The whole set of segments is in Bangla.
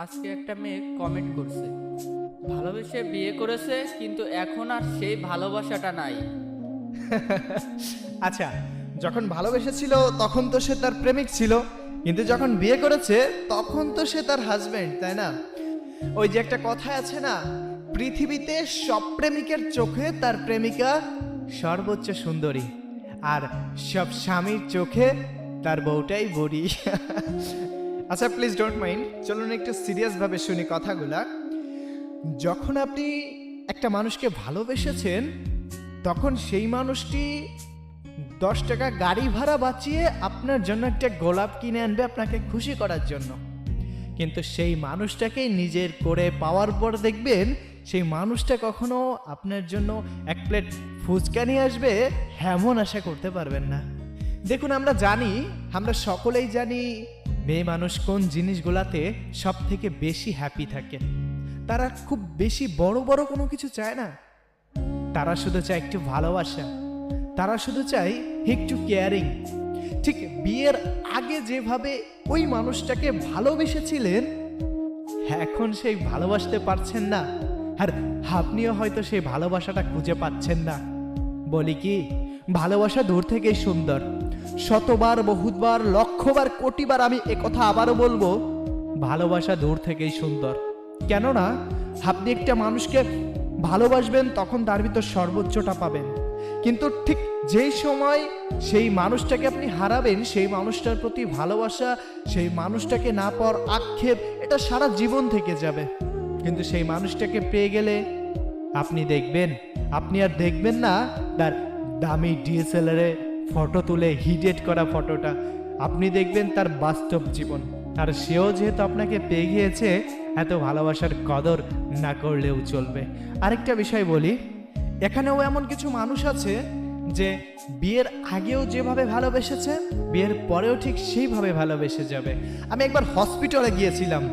আজকে একটা মেয়ে কমেন্ট করছে, ভালোবেসে বিয়ে করেছে কিন্তু এখন আর সেই ভালোবাসাটা নাই। আচ্ছা, যখন ভালোবেসেছিল তখন তো সে তার প্রেমিক ছিল, কিন্তু যখন বিয়ে করেছে তখন তো সে তার হাজবেন্ড, তাই না? ওই যে একটা কথা আছে না, পৃথিবীতে সব প্রেমিকের চোখে তার প্রেমিকা সর্বোচ্চ সুন্দরী, আর সব স্বামীর চোখে তার বউটাই বুড়ি। আচ্ছা, প্লিজ ডোন্ট মাইন্ড, চলুন একটু সিরিয়াসভাবে শুনি কথাগুলা। যখন আপনি একটা মানুষকে ভালোবেসেছেন তখন সেই মানুষটি 10 টাকা গাড়ি ভাড়া বাঁচিয়ে আপনার জন্য একটা গোলাপ কিনে আনবে আপনাকে খুশি করার জন্য, কিন্তু সেই মানুষটাকেই নিজের করে পাওয়ার পর দেখবেন সেই মানুষটা কখনো আপনার জন্য এক প্লেট ফুচকা নিয়ে আসবে এমন আশা করতে পারবেন না। দেখুন, আমরা সকলেই জানি মেয়ে মানুষ কোন জিনিসগুলাতে সব থেকে বেশি হ্যাপি থাকে। তারা খুব বেশি বড় বড় কোনো কিছু চায় না, তারা শুধু চায় একটু ভালোবাসা, তারা শুধু চায় একটু কেয়ারিং। ঠিক বিয়ের আগে যেভাবে ওই মানুষটাকে ভালোবেসেছিলেন, এখন সেই ভালোবাসতে পারছেন না, আর আপনিও হয়তো সেই ভালোবাসাটা খুঁজে পাচ্ছেন না। বলি কি, ভালোবাসা দূর থেকেই সুন্দর। শতবার, বহুতবার, লক্ষবার, কোটিবার আমি একথা আবারও বলবো, ভালোবাসা দূর থেকেই সুন্দর। কেননা আপনি একটা মানুষকে ভালোবাসবেন তখন তার ভিতর সর্বোচ্চটা পাবেন, কিন্তু ঠিক যেই সময় সেই মানুষটাকে আপনি হারাবেন, সেই মানুষটার প্রতি ভালোবাসা, সেই মানুষটাকে না পাওয়ার আক্ষেপ, এটা সারা জীবন থেকে যাবে। কিন্তু সেই মানুষটাকে পেয়ে গেলে আপনি আর দেখবেন না তার দামি ডিএসএলআরে ফটো তুলে হিডেট করা ফটোটা, আপনি দেখবেন তার বাস্তব জীবন। আর সেও যেহেতু আপনাকে পেয়ে গিয়েছে, এত ভালোবাসার কদর না করলেও চলবে। আরেকটা বিষয় বলি, এখানেও এমন কিছু মানুষ আছে যে বিয়ের আগেও যেভাবে ভালোবেসেছে, বিয়ের পরেও ঠিক সেইভাবে ভালোবেসে যাবে। আমি একবার হসপিটালে গিয়েছিলাম,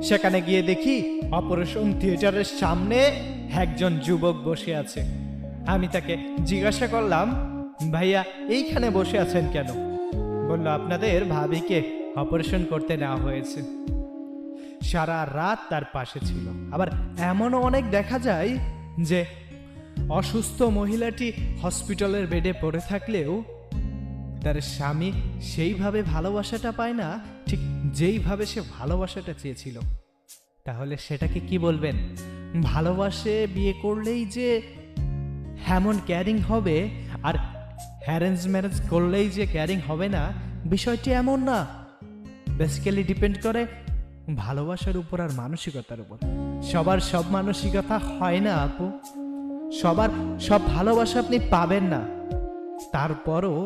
সেখানে গিয়ে দেখি অপারেশন থিয়েটারের সামনে একজন যুবক বসে আছে। আমি তাকে জিজ্ঞাসা করলাম, ভাইয়া এইখানে বসে আছেন কেন? বলল, আপনাদের ভাবিকে অপারেশন করতে নেওয়া হয়েছে। সারা রাত তার পাশে ছিল। আবার এমনও অনেক দেখা যায় যে অসুস্থ মহিলাটি হসপিটালের বেডে পড়ে থাকলেও তার স্বামী সেইভাবে ভালোবাসাটা পায় না, ঠিক যেইভাবে সে ভালোবাসাটা চেয়েছিল। তাহলে সেটাকে কি বলবেন? ভালোবাসে বিয়ে করলেই যে এমন ক্যারিং হবে, আর অ্যারেঞ্জ ম্যারেজ করলেই যে ক্যারিং হবে না, বিষয়টি এমন না। বেসিক্যালি ডিপেন্ড করে ভালোবাসার উপর আর মানসিকতার উপর। সবার সব মানসিকতা হয় না আপু, সবার সব ভালোবাসা আপনি পাবেন না। তারপরও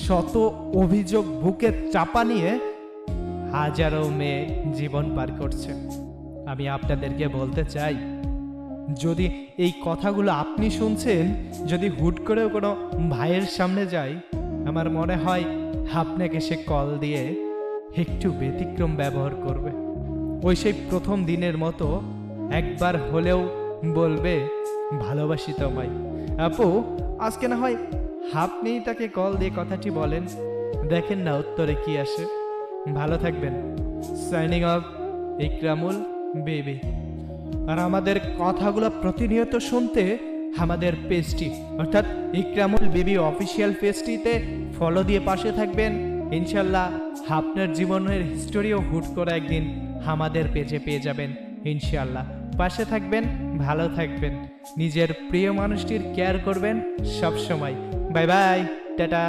শত অভিযোগ বুকে চাপা নিয়ে হাজারো মেয়ে জীবন পার করছে। আমি আপনাদেরকে বলতে চাই, যদি এই কথাগুলো আপনি শুনছেন, যদি হুট করেও কোনো ভাইয়ের সামনে যায়, আমার মনে হয় আপনাকে সে কল দিয়ে একটু ব্যতিক্রম ব্যবহার করবে। ওই সেই প্রথম দিনের মতো একবার হলেও বলবে, ভালোবাসি তোমায়। আপু, আজকে না হয় আপনিই তাকে কল দিয়ে কথাটি বলেন, দেখেন না উত্তরে কি আসে। ভালো থাকবেন। Signing off, Ikramul baby. আর আমাদের কথাগুলো প্রতিনিয়ত শুনতে আমাদের পেজটি, অর্থাৎ ইকরামুল বেবি অফিসিয়াল পেজটিতে ফলো দিয়ে পাশে থাকবেন। ইনশাল্লাহ আপনার জীবনের হিস্টোরিও হুট করে একদিন আমাদের পেজে পেয়ে যাবেন। ইনশাল্লাহ পাশে থাকবেন, ভালো থাকবেন, নিজের প্রিয় মানুষটির কেয়ার করবেন সব সময়। Bye bye, tata.